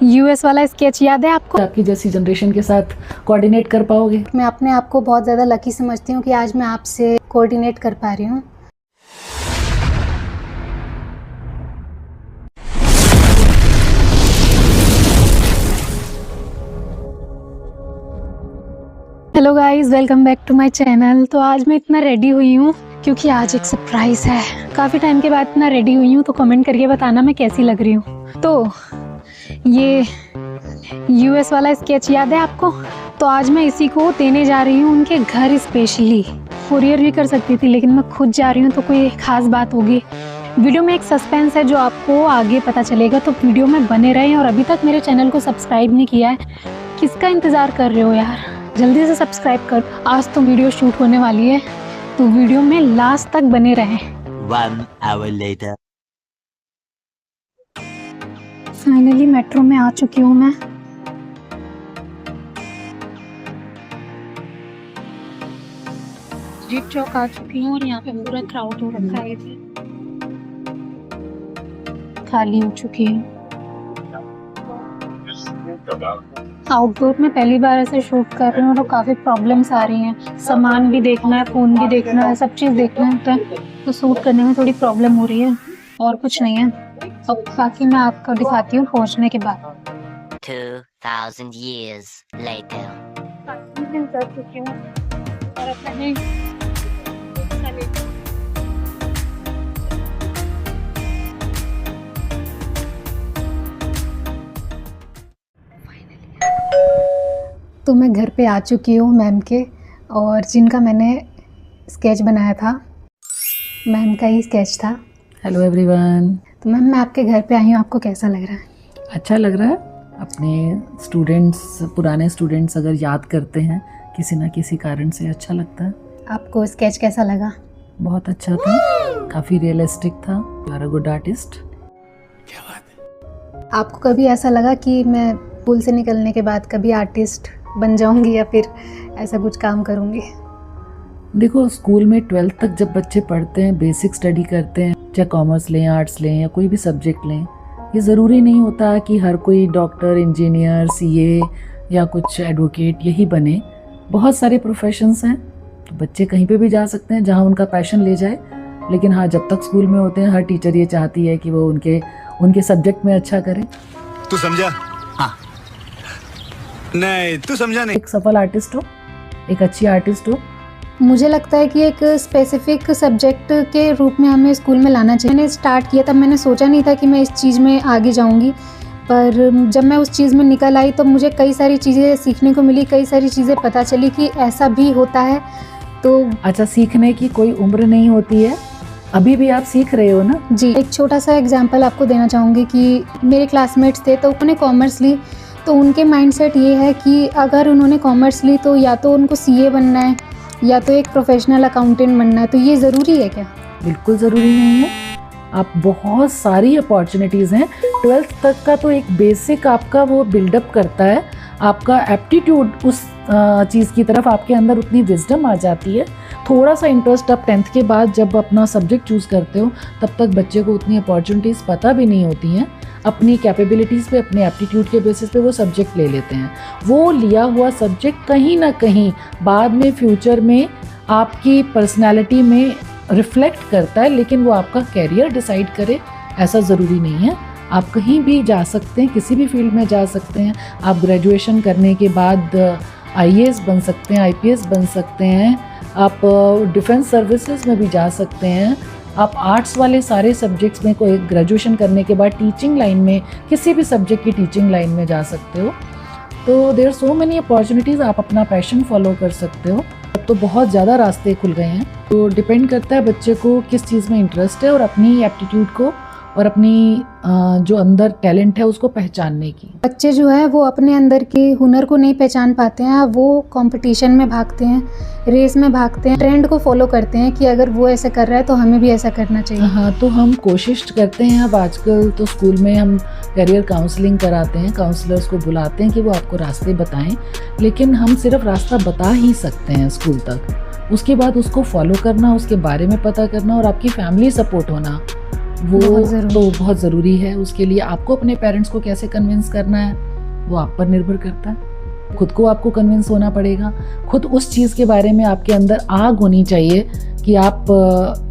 US वाला sketch याद है आपको? आपकी जैसी जनरेशन के साथ कोऑर्डिनेट कर पाओगे? मैं अपने आप को बहुत ज़्यादा लकी समझती हूँ कि आज मैं आपसे कोऑर्डिनेट कर पा रही हूँ। Hello guys, welcome back to my channel. तो आज मैं इतना रेडी हुई हूँ क्योंकि आज एक सरप्राइज है। काफ़ी टाइम के बाद इतना रेडी हुई हूँ, तो कमेंट करके बताना मैं कैसी लग रही हूँ। तो ये यूएस वाला स्केच याद है आपको? तो आज मैं इसी को देने जा रही हूँ उनके घर। स्पेशली कुरियर भी कर सकती थी, लेकिन मैं खुद जा रही हूँ तो कोई ख़ास बात होगी। वीडियो में एक सस्पेंस है जो आपको आगे पता चलेगा, तो वीडियो में बने रहें। और अभी तक मेरे चैनल को सब्सक्राइब नहीं किया है, किसका इंतज़ार कर रहे हो यार? जल्दी से सब्सक्राइब कर। आज तो वीडियो शूट होने वाली है, तो वीडियो में लास्ट तक बने रहें। 1 hour later. फाइनली मेट्रो में आ चुकी हूँ मैं। रिट चौक आ चुकी हूँ और यहाँ पे पूरा क्राउड हो रखा है, खाली हो चुकी है। आउटडोर में पहली बार ऐसे शूट कर रही हूँ तो काफ़ी प्रॉब्लम्स आ रही हैं। सामान भी देखना है, फ़ोन भी देखना है, सब चीज़ देखना होता है, तो शूट करने में थोड़ी प्रॉब्लम हो रही है, और कुछ नहीं है। अब बाकी मैं आपको दिखाती हूँ पहुँचने के बाद। 2000 years later. कर चुकी हूँ और अपने तो मैं घर पे आ चुकी हूँ मैम के, और जिनका मैंने स्केच बनाया था, मैम का ही स्केच था। Hello everyone. तो मैम मैं आपके घर पे आई हूँ, आपको कैसा लग रहा है? अच्छा लग रहा है। अपने स्टूडेंट्स, पुराने स्टूडेंट्स अगर याद करते हैं किसी ना किसी कारण से, अच्छा लगता है। आपको स्केच कैसा लगा? बहुत अच्छा था, काफ़ी रियलिस्टिक था। You are a good artist. क्या बात है? आपको कभी ऐसा लगा कि मैं स्कूल से निकलने के बाद कभी आर्टिस्ट बन जाऊंगी या फिर ऐसा कुछ काम करूंगी? देखो, स्कूल में 12th तक जब बच्चे पढ़ते हैं, बेसिक स्टडी करते हैं, चाहे कॉमर्स लें, आर्ट्स लें या कोई भी सब्जेक्ट लें, ये ज़रूरी नहीं होता कि हर कोई डॉक्टर, इंजीनियर, सीए या कुछ एडवोकेट यही बने। बहुत सारे प्रोफेशंस हैं, तो बच्चे कहीं पे भी जा सकते हैं जहाँ उनका पैशन ले जाए। लेकिन हाँ, जब तक स्कूल में होते हैं, हर टीचर ये चाहती है कि वो उनके सब्जेक्ट में अच्छा करें। तू समझा? हाँ। नहीं, तू समझा नहीं। एक सफल आर्टिस्ट हो, एक अच्छी आर्टिस्ट हो। मुझे लगता है कि एक स्पेसिफिक सब्जेक्ट के रूप में हमें स्कूल में लाना चाहिए। मैंने स्टार्ट किया तब मैंने सोचा नहीं था कि मैं इस चीज़ में आगे जाऊंगी, पर जब मैं उस चीज़ में निकल आई तो मुझे कई सारी चीज़ें सीखने को मिली, कई सारी चीज़ें पता चली कि ऐसा भी होता है। तो अच्छा, सीखने की कोई उम्र नहीं होती है, अभी भी आप सीख रहे हो ना। जी, एक छोटा सा एग्जांपल आपको देना चाहूँगी कि मेरे क्लासमेट्स थे, तो उन्होंने कॉमर्स ली, तो उनके माइंडसेट ये है कि अगर उन्होंने कॉमर्स ली तो या तो उनको सीए बनना है या तो एक प्रोफेशनल अकाउंटेंट बनना है। तो ये ज़रूरी है क्या? बिल्कुल ज़रूरी नहीं है। आप बहुत सारी अपॉर्चुनिटीज़ हैं। 12th तक का तो एक बेसिक आपका वो बिल्डअप करता है, आपका एप्टीट्यूड उस चीज़ की तरफ, आपके अंदर उतनी विजडम आ जाती है। थोड़ा सा इंटरेस्ट आप 10th के बाद जब अपना सब्जेक्ट चूज़ करते हो, तब तक बच्चे को उतनी अपॉर्चुनिटीज़ पता भी नहीं होती हैं। अपनी कैपेबिलिटीज़ पे, अपने एप्टीट्यूड के बेसिस पे वो सब्जेक्ट ले लेते हैं। वो लिया हुआ सब्जेक्ट कहीं ना कहीं बाद में फ्यूचर में आपकी पर्सनैलिटी में रिफ्लेक्ट करता है, लेकिन वो आपका कैरियर डिसाइड करे ऐसा ज़रूरी नहीं है। आप कहीं भी जा सकते हैं, किसी भी फील्ड में जा सकते हैं। आप ग्रेजुएशन करने के बाद आईएएस बन सकते हैं, आईपीएस बन सकते हैं, आप डिफेंस सर्विसेज में भी जा सकते हैं। आप आर्ट्स वाले सारे सब्जेक्ट्स में, कोई ग्रेजुएशन करने के बाद टीचिंग लाइन में, किसी भी सब्जेक्ट की टीचिंग लाइन में जा सकते हो। तो देयर सो मेनी अपॉर्चुनिटीज़। आप अपना पैशन फॉलो कर सकते हो। अब तो बहुत ज़्यादा रास्ते खुल गए हैं। तो डिपेंड करता है बच्चे को किस चीज़ में इंटरेस्ट है और अपनी एप्टीट्यूड को और अपनी जो अंदर टैलेंट है उसको पहचानने की। बच्चे जो है वो अपने अंदर के हुनर को नहीं पहचान पाते हैं। वो कंपटीशन में भागते हैं, रेस में भागते हैं, ट्रेंड को फॉलो करते हैं कि अगर वो ऐसा कर रहा है तो हमें भी ऐसा करना चाहिए। हाँ, तो हम कोशिश करते हैं। अब आजकल तो स्कूल में हम करियर काउंसलिंग कराते हैं, काउंसलर्स को बुलाते हैं कि वो आपको रास्ते बताएं, लेकिन हम सिर्फ रास्ता बता ही सकते हैं स्कूल तक। उसके बाद उसको फॉलो करना, उसके बारे में पता करना और आपकी फैमिली सपोर्ट होना, वो बहुत ज़रूरी। तो बहुत ज़रूरी है। उसके लिए आपको अपने पेरेंट्स को कैसे कन्विंस करना है वो आप पर निर्भर करता है। खुद को आपको कन्विंस होना पड़ेगा, खुद उस चीज़ के बारे में आपके अंदर आग होनी चाहिए कि आप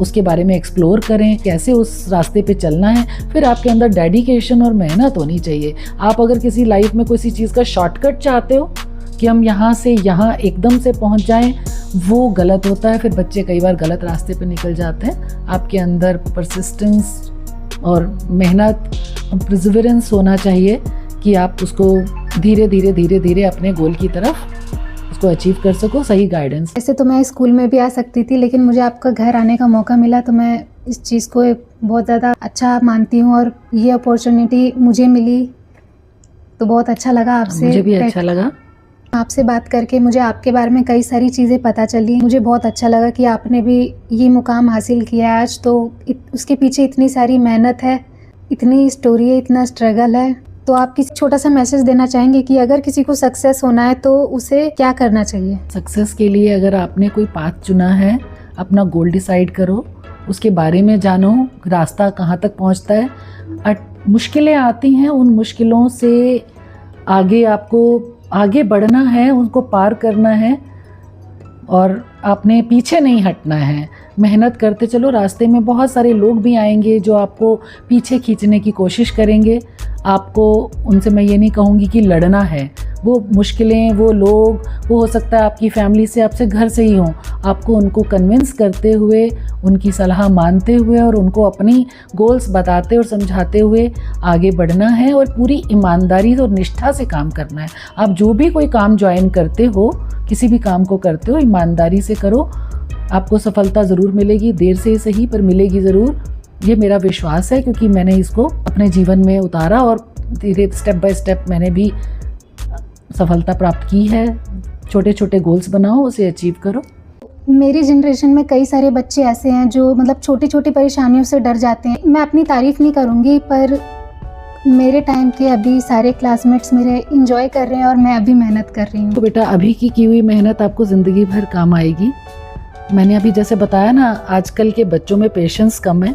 उसके बारे में एक्सप्लोर करें, कैसे उस रास्ते पे चलना है। फिर आपके अंदर डेडिकेशन और मेहनत होनी चाहिए। आप अगर किसी लाइफ में किसी चीज़ का शॉर्टकट चाहते हो कि हम यहाँ से यहाँ एकदम से पहुँच जाएं, वो गलत होता है। फिर बच्चे कई बार गलत रास्ते पे निकल जाते हैं। आपके अंदर परसिस्टेंस और मेहनत, प्रिजर्वेरेंस होना चाहिए कि आप उसको धीरे धीरे अपने गोल की तरफ उसको अचीव कर सको, सही गाइडेंस। ऐसे तो मैं स्कूल में भी आ सकती थी, लेकिन मुझे आपका घर आने का मौका मिला तो मैं इस चीज़ को बहुत ज़्यादा अच्छा मानती हूँ, और ये अपॉर्चुनिटी मुझे मिली तो बहुत अच्छा लगा आपसे। मुझे भी अच्छा लगा आपसे बात करके। मुझे आपके बारे में कई सारी चीज़ें पता चली। मुझे बहुत अच्छा लगा कि आपने भी ये मुकाम हासिल किया है आज। तो उसके पीछे इतनी सारी मेहनत है, इतनी स्टोरी है, इतना स्ट्रगल है। तो आप किसी छोटा सा मैसेज देना चाहेंगे कि अगर किसी को सक्सेस होना है तो उसे क्या करना चाहिए? सक्सेस के लिए अगर आपने कोई पाथ चुना है, अपना गोल डिसाइड करो, उसके बारे में जानो, रास्ता कहाँ तक पहुँचता है। मुश्किलें आती हैं, उन मुश्किलों से आगे आपको आगे बढ़ना है, उनको पार करना है और आपने पीछे नहीं हटना है। मेहनत करते चलो, रास्ते में बहुत सारे लोग भी आएंगे जो आपको पीछे खींचने की कोशिश करेंगे। आपको उनसे मैं ये नहीं कहूँगी कि लड़ना है। वो मुश्किलें, वो लोग, वो हो सकता है आपकी फैमिली से, आपसे घर से ही हों। आपको उनको कन्विंस करते हुए, उनकी सलाह मानते हुए और उनको अपनी गोल्स बताते और समझाते हुए आगे बढ़ना है और पूरी ईमानदारी और निष्ठा से काम करना है। आप जो भी कोई काम ज्वाइन करते हो, किसी भी काम को करते हो, ईमानदारी से करो। आपको सफलता ज़रूर मिलेगी, देर से सही पर मिलेगी ज़रूर। ये मेरा विश्वास है, क्योंकि मैंने इसको अपने जीवन में उतारा और धीरे स्टेप बाय स्टेप मैंने भी सफलता प्राप्त की है। छोटे छोटे गोल्स बनाओ, उसे अचीव करो। मेरी जनरेशन में कई सारे बच्चे ऐसे हैं जो मतलब छोटी छोटी परेशानियों से डर जाते हैं। मैं अपनी तारीफ़ नहीं करूँगी, पर मेरे टाइम के अभी सारे क्लासमेट्स मेरे इंजॉय कर रहे हैं और मैं अभी मेहनत कर रही हूँ। तो बेटा, अभी की हुई मेहनत आपको ज़िंदगी भर काम आएगी। मैंने अभी जैसे बताया ना, आजकल के बच्चों में पेशेंस कम है।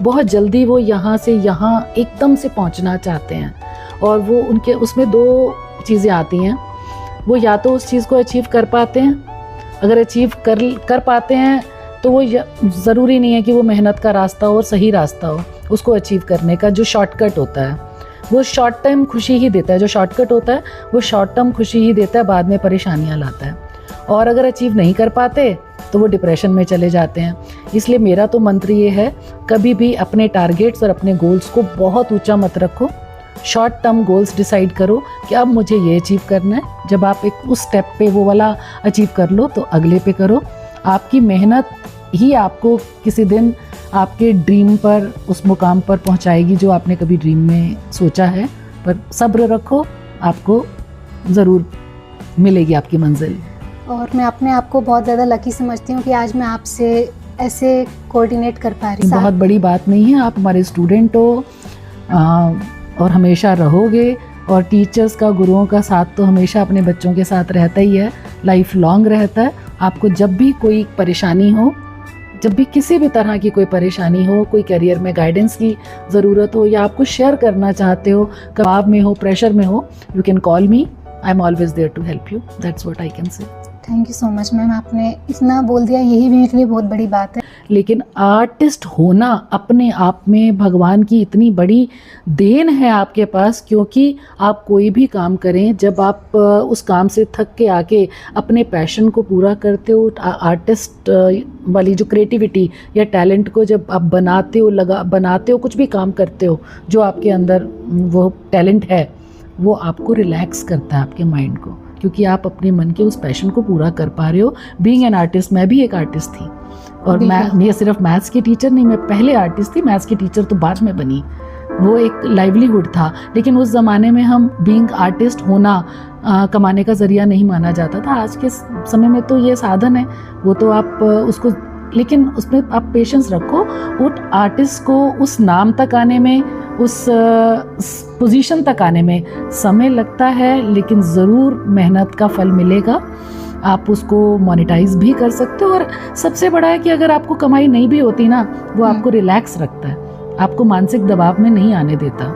बहुत जल्दी वो यहाँ से यहाँ एकदम से पहुँचना चाहते हैं और वो उनके उसमें दो चीज़ें आती हैं। वो या तो उस चीज़ को अचीव कर पाते हैं, अगर अचीव कर पाते हैं तो वो ज़रूरी नहीं है कि वो मेहनत का रास्ता हो और सही रास्ता हो। उसको अचीव करने का जो शॉर्टकट होता है वो शॉर्ट टाइम खुशी ही देता है। जो शॉर्टकट होता है वो शॉर्ट टर्म खुशी ही देता है, बाद में परेशानियाँ लाता है। और अगर अचीव नहीं कर पाते तो वो डिप्रेशन में चले जाते हैं। इसलिए मेरा तो मंत्र ये है, कभी भी अपने टारगेट्स और अपने गोल्स को बहुत ऊंचा मत रखो। शॉर्ट टर्म गोल्स डिसाइड करो कि अब मुझे ये अचीव करना है। जब आप एक उस स्टेप पे वो वाला अचीव कर लो तो अगले पे करो। आपकी मेहनत ही आपको किसी दिन आपके ड्रीम पर, उस मुकाम पर पहुंचाएगी जो आपने कभी ड्रीम में सोचा है। पर सब्र रखो, आपको ज़रूर मिलेगी आपकी मंजिल। और मैं अपने आप को बहुत ज़्यादा लकी समझती हूँ कि आज मैं आपसे ऐसे कोऑर्डिनेट कर पा रही हूँ। बहुत बड़ी बात नहीं है, आप हमारे स्टूडेंट हो और हमेशा रहोगे। और टीचर्स का, गुरुओं का साथ तो हमेशा अपने बच्चों के साथ रहता ही है, लाइफ लॉन्ग रहता है। आपको जब भी कोई परेशानी हो, जब भी किसी भी तरह की कोई परेशानी हो, कोई करियर में गाइडेंस की ज़रूरत हो या आप कुछ शेयर करना चाहते हो, दबाव में हो, प्रेशर में हो, you can call me. I am always there to help you. That's what I can say. Thank you so much ma'am, आपने इतना बोल दिया, यही भी मेरे लिए बहुत बड़ी बात है। लेकिन आर्टिस्ट होना अपने आप में भगवान की इतनी बड़ी देन है आपके पास, क्योंकि आप कोई भी काम करें, जब आप उस काम से थक के आके अपने पैशन को पूरा करते हो, आर्टिस्ट वाली जो क्रिएटिविटी या टैलेंट को जब आप बनाते हो, कुछ भी काम करते हो, जो आपके अंदर वो टैलेंट है, वो आपको रिलैक्स करता है आपके माइंड को, क्योंकि आप अपने मन के उस पैशन को पूरा कर पा रहे हो। बीइंग एन आर्टिस्ट, मैं भी एक आर्टिस्ट थी और मैं सिर्फ मैथ्स की टीचर नहीं, मैं पहले आर्टिस्ट थी। मैथ्स की टीचर तो बाद में बनी, वो एक लाइवलीहुड था। लेकिन उस ज़माने में हम बीइंग आर्टिस्ट होना कमाने का ज़रिया नहीं माना जाता था। आज के समय में तो ये साधन है, वो तो आप उसको, लेकिन उसमें आप पेशेंस रखो। उस आर्टिस्ट को उस नाम तक आने में, उस पोजीशन तक आने में समय लगता है, लेकिन ज़रूर मेहनत का फल मिलेगा। आप उसको मोनेटाइज भी कर सकते हो। और सबसे बड़ा है कि अगर आपको कमाई नहीं भी होती ना, वो आपको रिलैक्स रखता है। आपको मानसिक दबाव में नहीं आने देता।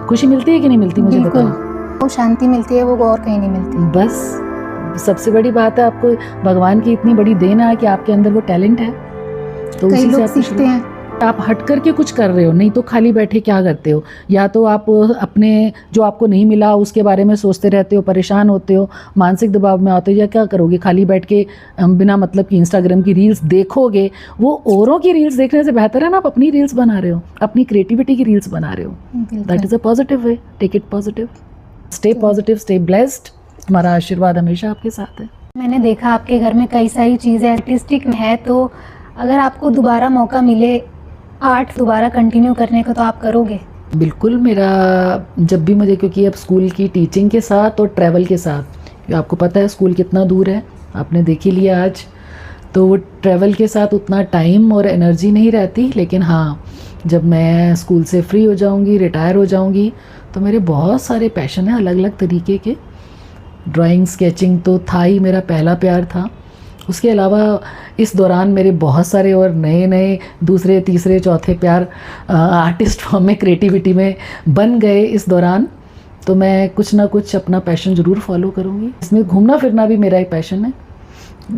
खुशी मिलती है कि नहीं मिलती, मुझे बिल्कुल, बताओ। वो शांति मिलती है, वो और कहीं नहीं मिलती। बस सबसे बड़ी बात है, आपको भगवान की इतनी बड़ी देन है कि आपके अंदर वो टैलेंट है, तो कई उसी से लोग आप खुश सीखते रहो। हैं। आप हट करके कुछ कर रहे हो, नहीं तो खाली बैठे क्या करते हो? या तो आप अपने जो आपको नहीं मिला उसके बारे में सोचते रहते हो, परेशान होते हो, मानसिक दबाव में आते हो, या क्या करोगे? खाली बैठ के बिना मतलब कि इंस्टाग्राम की रील्स देखोगे। वो औरों की रील्स देखने से बेहतर है ना आप अपनी रील्स बना रहे हो, अपनी क्रिएटिविटी की रील्स बना रहे हो। That is a positive way, take it positive, stay positive, stay blessed. हमारा आशीर्वाद हमेशा आपके साथ है। मैंने देखा आपके घर में कई सारी चीज़ें आर्टिस्टिक है, तो अगर आपको दोबारा मौका मिले आर्ट दोबारा कंटिन्यू करने को, तो आप करोगे? बिल्कुल, मेरा जब भी मुझे, क्योंकि अब स्कूल की टीचिंग के साथ और ट्रैवल के साथ, क्योंकि आपको पता है स्कूल कितना दूर है, आपने देख ही लिया आज, तो वो ट्रैवल के साथ उतना टाइम और एनर्जी नहीं रहती। लेकिन हाँ, जब मैं स्कूल से फ्री हो जाऊंगी, रिटायर हो जाऊंगी, तो मेरे बहुत सारे पैशन हैं अलग अलग तरीके के। ड्राइंग, स्केचिंग तो था ही, मेरा पहला प्यार था। उसके अलावा इस दौरान मेरे बहुत सारे और नए नए दूसरे, तीसरे, चौथे प्यार आर्टिस्ट फॉर्म में, क्रिएटिविटी में बन गए इस दौरान। तो मैं कुछ ना कुछ अपना पैशन ज़रूर फॉलो करूँगी। इसमें घूमना फिरना भी मेरा एक पैशन है,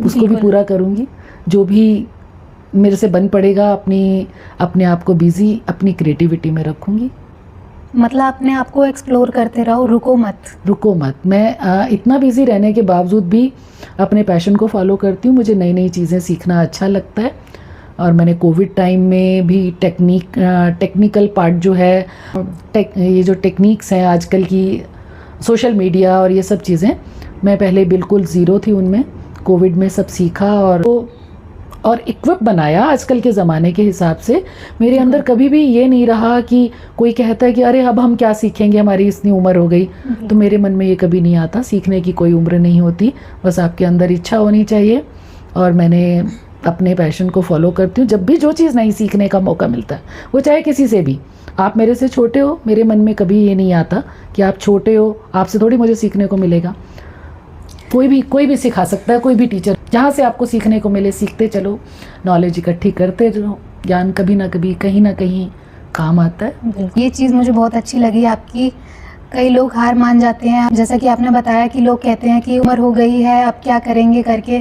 उसको भी पूरा करूँगी। जो भी मेरे से बन पड़ेगा, अपने आप को बिज़ी अपनी क्रिएटिविटी में रखूँगी। मतलब अपने आप को एक्सप्लोर करते रहो, रुको मत। मैं इतना बिजी रहने के बावजूद भी अपने पैशन को फॉलो करती हूँ। मुझे नई नई चीज़ें सीखना अच्छा लगता है। और मैंने कोविड टाइम में भी टेक्निकल पार्ट जो है, ये जो टेक्निक्स हैं आजकल की, सोशल मीडिया और ये सब चीज़ें, मैं पहले बिल्कुल ज़ीरो थी उनमें। कोविड में सब सीखा और इक्विप बनाया आजकल के ज़माने के हिसाब से। मेरे अंदर कभी भी ये नहीं रहा कि कोई कहता है कि अरे अब हम क्या सीखेंगे, हमारी इतनी उम्र हो गई। तो मेरे मन में ये कभी नहीं आता, सीखने की कोई उम्र नहीं होती, बस आपके अंदर इच्छा होनी चाहिए। और मैंने अपने पैशन को फॉलो करती हूँ। जब भी जो चीज़ नई सीखने का मौका मिलता है, वो चाहे किसी से भी, आप मेरे से छोटे हो, मेरे मन में कभी ये नहीं आता कि आप छोटे हो, आपसे थोड़ी मुझे सीखने को मिलेगा। कोई भी सिखा सकता है, कोई भी टीचर, जहाँ से आपको सीखने को मिले सीखते चलो, नॉलेज इकट्ठी करते रहो, ज्ञान कभी ना कभी कहीं ना कहीं काम आता है। ये चीज़ मुझे बहुत अच्छी लगी आपकी। कई लोग हार मान जाते हैं, जैसा कि आपने बताया कि लोग कहते हैं कि उम्र हो गई है, अब क्या करेंगे करके।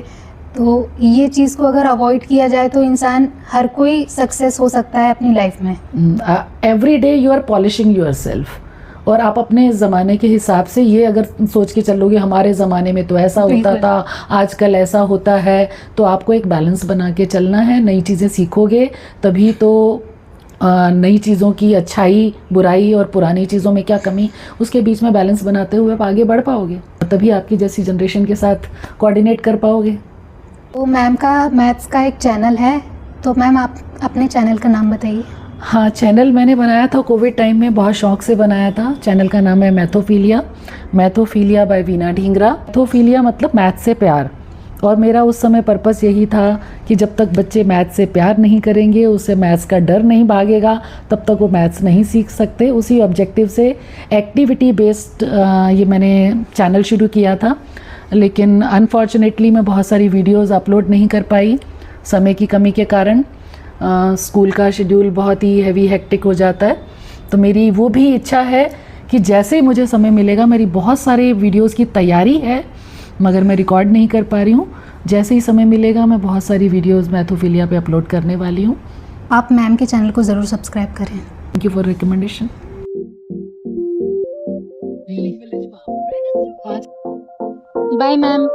तो ये चीज़ को अगर अवॉइड किया जाए तो इंसान, हर कोई सक्सेस हो सकता है अपनी लाइफ में। Every day you are polishing yourself. और आप अपने ज़माने के हिसाब से ये अगर सोच के चलोगे, हमारे ज़माने में तो ऐसा होता था, आजकल ऐसा होता है, तो आपको एक बैलेंस बना के चलना है। नई चीज़ें सीखोगे तभी तो नई चीज़ों की अच्छाई, बुराई और पुरानी चीज़ों में क्या कमी, उसके बीच में बैलेंस बनाते हुए आप आगे बढ़ पाओगे, तभी आपकी जैसी जनरेशन के साथ कोऑर्डिनेट कर पाओगे। तो मैम का मैथ्स का एक चैनल है, तो मैम आप अपने चैनल का नाम बताइए। हाँ, चैनल मैंने बनाया था कोविड टाइम में, बहुत शौक से बनाया था। चैनल का नाम है मैथोफीलिया बाय वीना ढींगरा। मैथोफीलिया मतलब मैथ से प्यार। और मेरा उस समय पर्पस यही था कि जब तक बच्चे मैथ से प्यार नहीं करेंगे, उससे मैथ्स का डर नहीं भागेगा, तब तक वो मैथ्स नहीं सीख सकते। उसी ऑब्जेक्टिव से एक्टिविटी बेस्ड ये मैंने चैनल शुरू किया था। लेकिन अनफॉर्चुनेटली मैं बहुत सारी वीडियोस अपलोड नहीं कर पाई समय की कमी के कारण। स्कूल का शेड्यूल बहुत ही हैवी हेक्टिक हो जाता है। तो मेरी वो भी इच्छा है कि जैसे ही मुझे समय मिलेगा, मेरी बहुत सारे वीडियोस की तैयारी है मगर मैं रिकॉर्ड नहीं कर पा रही हूँ। जैसे ही समय मिलेगा मैं बहुत सारी वीडियोस मैथोफीलिया पे अपलोड करने वाली हूँ। आप मैम के चैनल को ज़रूर सब्सक्राइब करें। Thank you for recommendation. Bye ma'am.